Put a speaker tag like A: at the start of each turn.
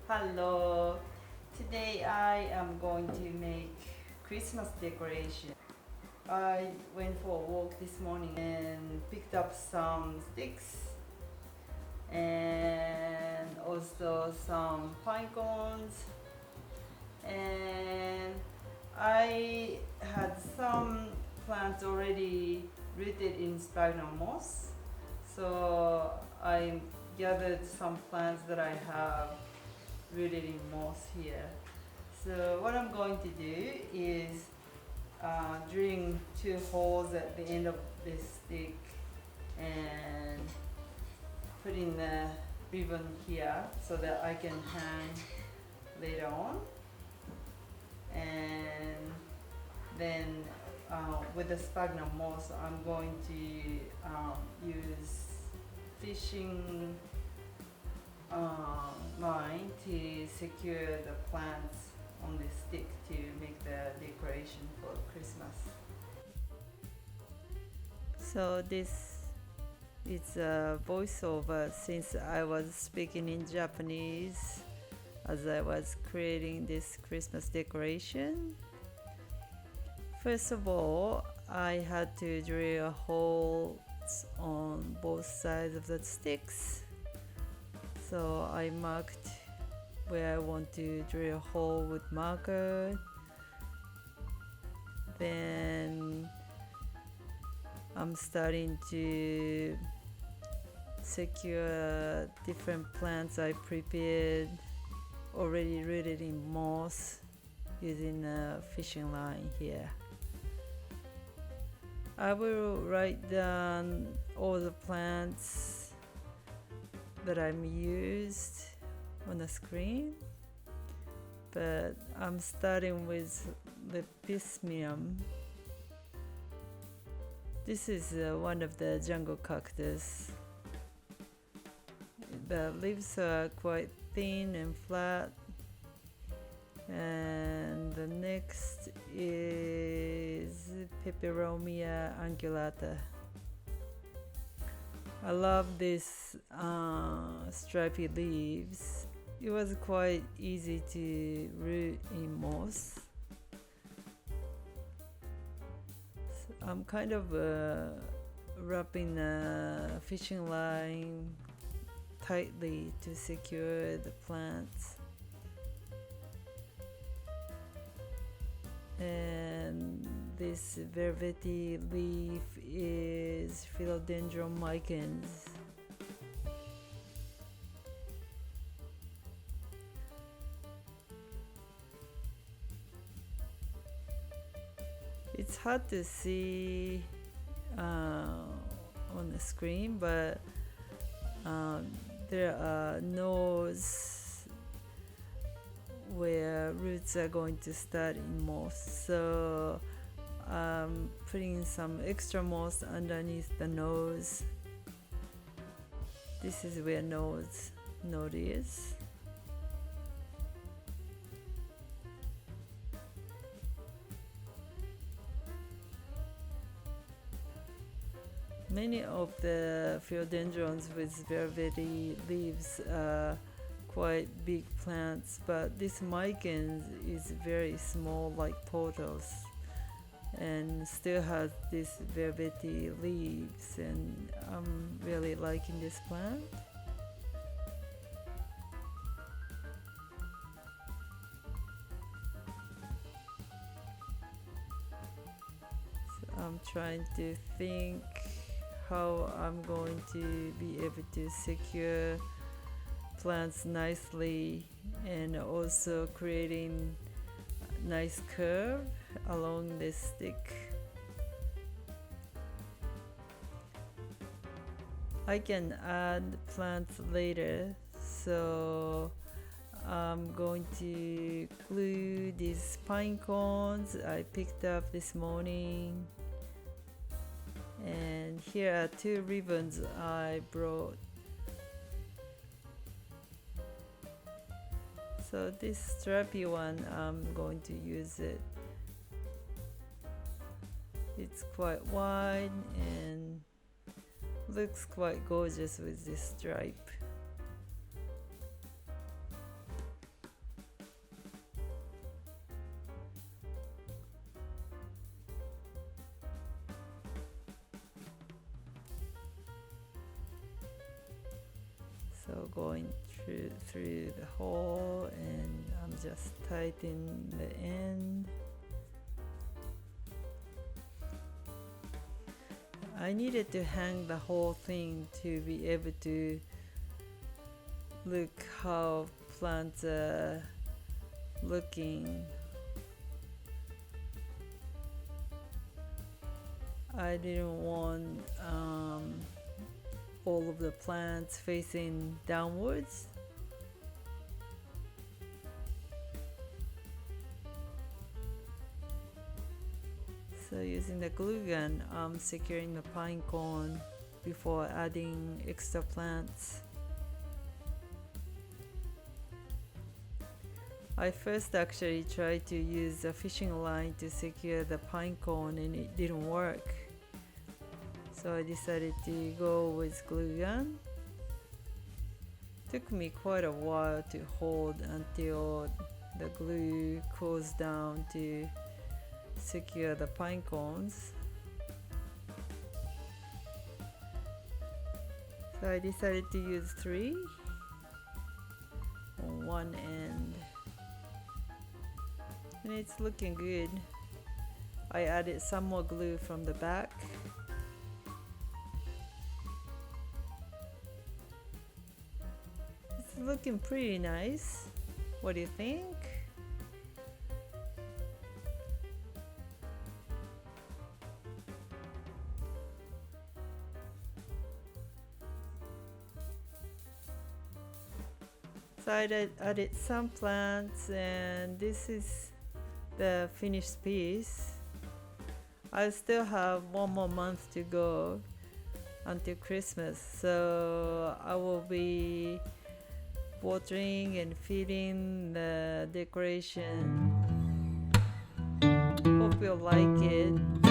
A: Hello. Today I am going to make Christmas decoration. I went for a walk this morning and picked up some sticks and also some pine cones, and I had some plants already rooted in sphagnum moss, so I gathered some plants that I have rooted in moss here. So what I'm going to do is drilling 2 holes at the end of this stick and putting the ribbon here so that I can hang later on. And then with the sphagnum moss, I'm going to use fishing line to secure the plants on the stick to make the decoration for Christmas. So this is a voiceover since I was speaking in Japanese as I was creating this Christmas decoration. First of all, I had to drill holes on both sides of the sticks. So I marked where I want to drill a hole with marker. Then I'm starting to secure different plants I prepared already rooted in moss using a fishing line here. I will write down all the plants that I'm used on the screen, but I'm starting with the sphagnum. This is one of the jungle cactus. The leaves are quite thin and flat. And the next is Peperomia angulata. I love these stripy leaves. It was quite easy to root in moss. So I'm kind of wrapping a fishing line tightly to secure the plants. And this velvety leaf is philodendron micans. It's hard to see on the screen, but there are nodes where roots are going to start in moss. So I'm putting some extra moss underneath the nose. This is where node is. Many of the philodendrons with velvety leaves are quite big plants, but this micans is very small, like portals, and still has these velvety leaves, and I'm really liking this plant. So I'm trying to think how I'm going to be able to secure plants nicely and also creating a nice curve along this stick. I can add plants later, so I'm going to glue these pine cones I picked up this morning. And here are 2 ribbons I brought. So this strappy one, I'm going to use it. It's quite wide and looks quite gorgeous with this stripe. So going through the hole, and I'm just tightening the end. I needed to hang the whole thing to be able to look how plants are looking. I didn't want all of the plants facing downwards. So using the glue gun, I'm securing the pine cone before adding extra plants. I first actually tried to use a fishing line to secure the pine cone and it didn't work. So I decided to go with glue gun. Took me quite a while to hold until the glue cools down to secure the pine cones. So I decided to use 3 on one end. And it's looking good. I added some more glue from the back. It's looking pretty nice. What do you think? So I added some plants, and this is the finished piece. I still have 1 more month to go until Christmas, so I will be watering and feeding the decoration. Hope you'll like it.